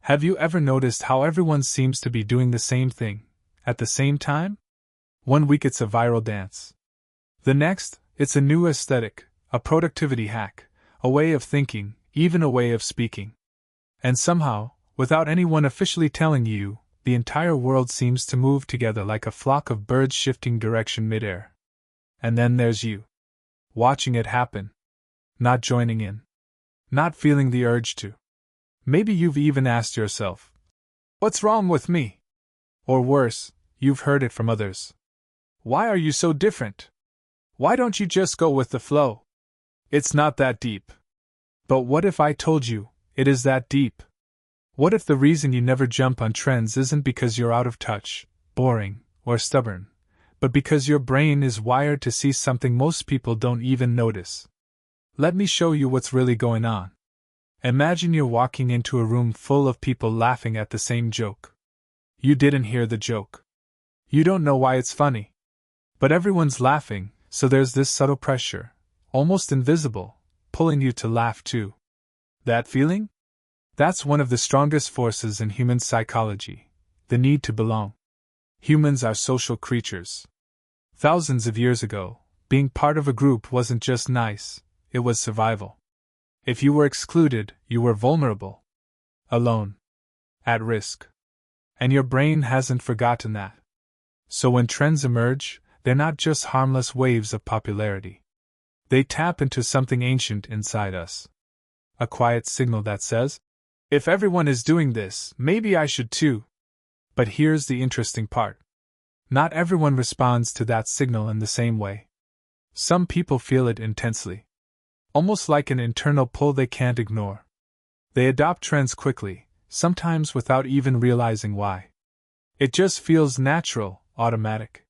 Have you ever noticed how everyone seems to be doing the same thing, at the same time? One week it's a viral dance. The next, it's a new aesthetic, a productivity hack, a way of thinking, even a way of speaking. And somehow, without anyone officially telling you, the entire world seems to move together like a flock of birds shifting direction midair. And then there's you. Watching it happen. Not joining in. Not feeling the urge to. Maybe you've even asked yourself, what's wrong with me? Or worse, you've heard it from others. Why are you so different? Why don't you just go with the flow? It's not that deep. But what if I told you, it is that deep? What if the reason you never jump on trends isn't because you're out of touch, boring, or stubborn, but because your brain is wired to see something most people don't even notice? Let me show you what's really going on. Imagine you're walking into a room full of people laughing at the same joke. You didn't hear the joke. You don't know why it's funny. But everyone's laughing, so there's this subtle pressure, almost invisible, pulling you to laugh too. That feeling? That's one of the strongest forces in human psychology, the need to belong. Humans are social creatures. Thousands of years ago, being part of a group wasn't just nice, it was survival. If you were excluded, you were vulnerable. Alone. At risk. And your brain hasn't forgotten that. So when trends emerge, they're not just harmless waves of popularity. They tap into something ancient inside us. A quiet signal that says, if everyone is doing this, maybe I should too. But here's the interesting part. Not everyone responds to that signal in the same way. Some people feel it intensely. Almost like an internal pull they can't ignore. They adopt trends quickly, sometimes without even realizing why. It just feels natural, automatic.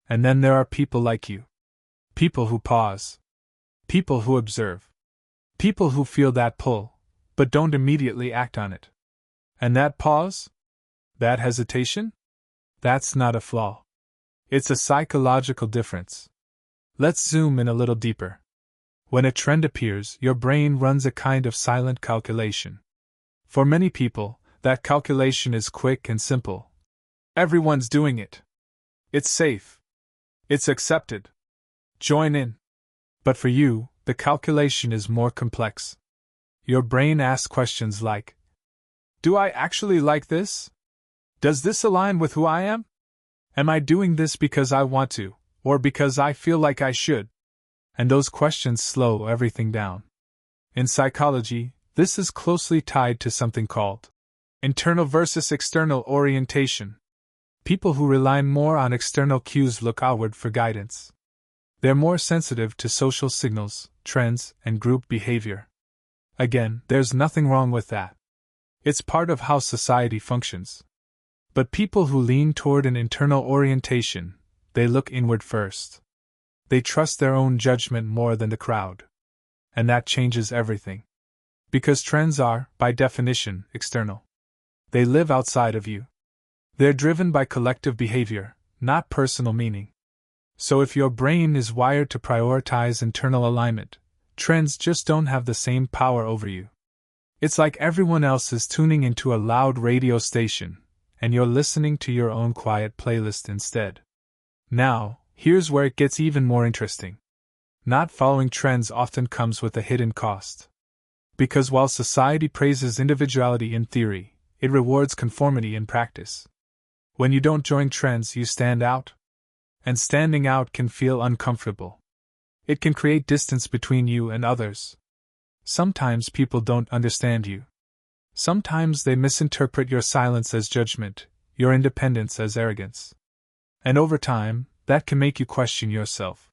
And then there are people like you. People who pause. People who observe. People who feel that pull, but don't immediately act on it. And that pause? That hesitation? That's not a flaw. It's a psychological difference. Let's zoom in a little deeper. When a trend appears, your brain runs a kind of silent calculation. For many people, that calculation is quick and simple. Everyone's doing it. It's safe. It's accepted. Join in. But for you, the calculation is more complex. Your brain asks questions like, do I actually like this? Does this align with who I am? Am I doing this because I want to, or because I feel like I should? And those questions slow everything down. In psychology, this is closely tied to something called internal versus external orientation. People who rely more on external cues look outward for guidance. They're more sensitive to social signals, trends, and group behavior. Again, there's nothing wrong with that. It's part of how society functions. But people who lean toward an internal orientation, they look inward first. They trust their own judgment more than the crowd. And that changes everything. Because trends are, by definition, external. They live outside of you. They're driven by collective behavior, not personal meaning. So if your brain is wired to prioritize internal alignment, trends just don't have the same power over you. It's like everyone else is tuning into a loud radio station, and you're listening to your own quiet playlist instead. Now, here's where it gets even more interesting. Not following trends often comes with a hidden cost. Because while society praises individuality in theory, it rewards conformity in practice. When you don't join trends, you stand out. And standing out can feel uncomfortable. It can create distance between you and others. Sometimes people don't understand you. Sometimes they misinterpret your silence as judgment, your independence as arrogance. And over time, that can make you question yourself.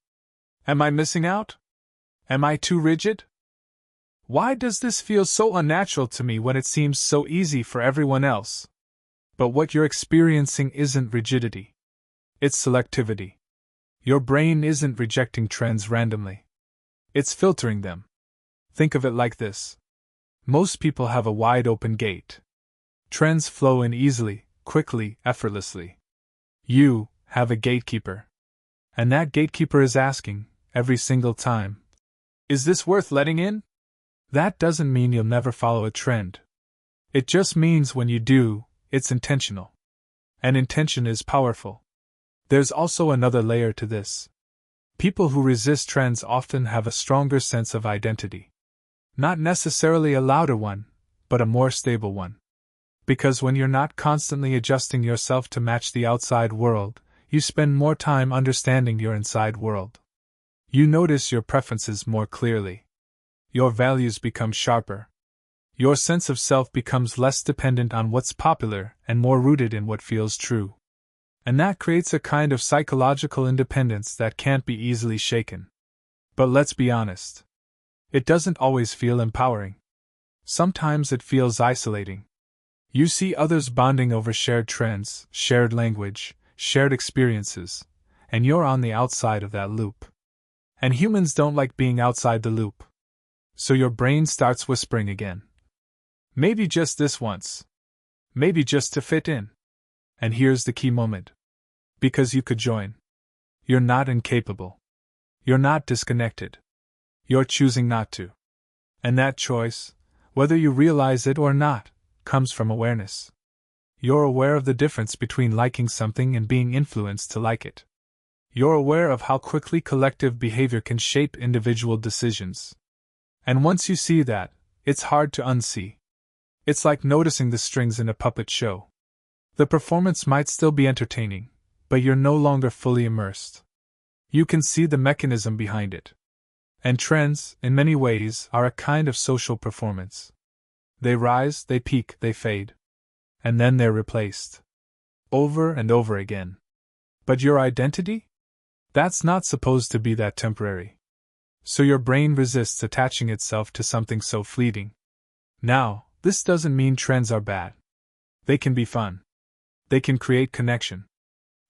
Am I missing out? Am I too rigid? Why does this feel so unnatural to me when it seems so easy for everyone else? But what you're experiencing isn't rigidity. It's selectivity. Your brain isn't rejecting trends randomly. It's filtering them. Think of it like this. Most people have a wide open gate. Trends flow in easily, quickly, effortlessly. You have a gatekeeper. And that gatekeeper is asking, every single time, is this worth letting in? That doesn't mean you'll never follow a trend. It just means when you do, it's intentional. And intention is powerful. There's also another layer to this. People who resist trends often have a stronger sense of identity. Not necessarily a louder one, but a more stable one. Because when you're not constantly adjusting yourself to match the outside world, you spend more time understanding your inside world. You notice your preferences more clearly. Your values become sharper. Your sense of self becomes less dependent on what's popular and more rooted in what feels true. And that creates a kind of psychological independence that can't be easily shaken. But let's be honest. It doesn't always feel empowering. Sometimes it feels isolating. You see others bonding over shared trends, shared language, shared experiences, and you're on the outside of that loop. And humans don't like being outside the loop. So your brain starts whispering again. Maybe just this once. Maybe just to fit in. And here's the key moment. Because you could join. You're not incapable. You're not disconnected. You're choosing not to. And that choice, whether you realize it or not, comes from awareness. You're aware of the difference between liking something and being influenced to like it. You're aware of how quickly collective behavior can shape individual decisions. And once you see that, it's hard to unsee. It's like noticing the strings in a puppet show. The performance might still be entertaining, but you're no longer fully immersed. You can see the mechanism behind it. And trends, in many ways, are a kind of social performance. They rise, they peak, they fade. And then they're replaced. Over and over again. But your identity? That's not supposed to be that temporary. So your brain resists attaching itself to something so fleeting. Now, this doesn't mean trends are bad. They can be fun. They can create connection.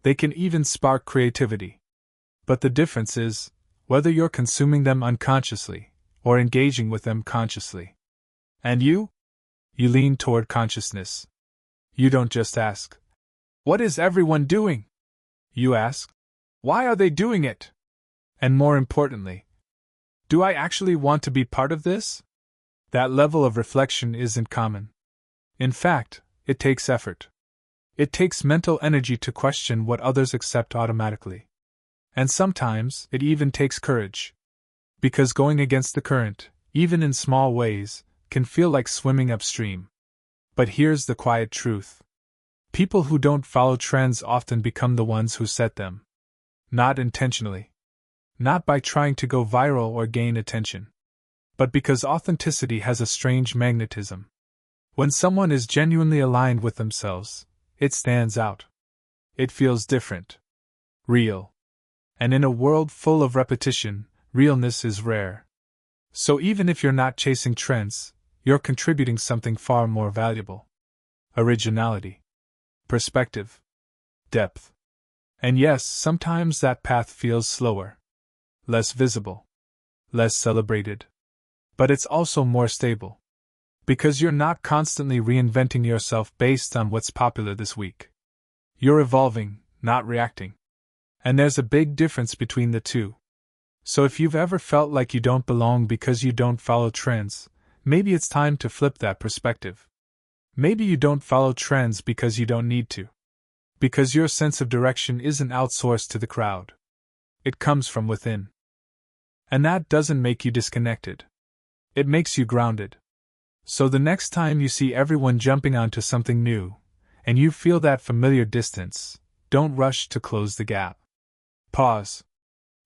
They can even spark creativity. But the difference is, whether you're consuming them unconsciously, or engaging with them consciously. And you? You lean toward consciousness. You don't just ask, "What is everyone doing?" You ask, "Why are they doing it?" And more importantly, do I actually want to be part of this? That level of reflection isn't common. In fact, it takes effort. It takes mental energy to question what others accept automatically. And sometimes, it even takes courage. Because going against the current, even in small ways, can feel like swimming upstream. But here's the quiet truth. People who don't follow trends often become the ones who set them. Not intentionally. Not by trying to go viral or gain attention. But because authenticity has a strange magnetism. When someone is genuinely aligned with themselves, it stands out. It feels different. Real. And in a world full of repetition, realness is rare. So even if you're not chasing trends, you're contributing something far more valuable. Originality. Perspective. Depth. And yes, sometimes that path feels slower. Less visible. Less celebrated. But it's also more stable. Because you're not constantly reinventing yourself based on what's popular this week. You're evolving, not reacting. And there's a big difference between the two. So if you've ever felt like you don't belong because you don't follow trends, maybe it's time to flip that perspective. Maybe you don't follow trends because you don't need to. Because your sense of direction isn't outsourced to the crowd. It comes from within. And that doesn't make you disconnected. It makes you grounded. So the next time you see everyone jumping onto something new, and you feel that familiar distance, don't rush to close the gap. Pause.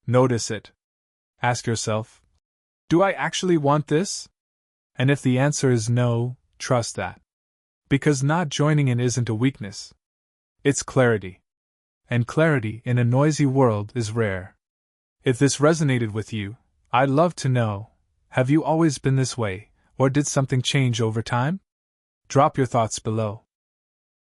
Notice it. Ask yourself, do I actually want this? And if the answer is no, trust that. Because not joining in isn't a weakness. It's clarity. And clarity in a noisy world is rare. If this resonated with you, I'd love to know, have you always been this way, or did something change over time? Drop your thoughts below.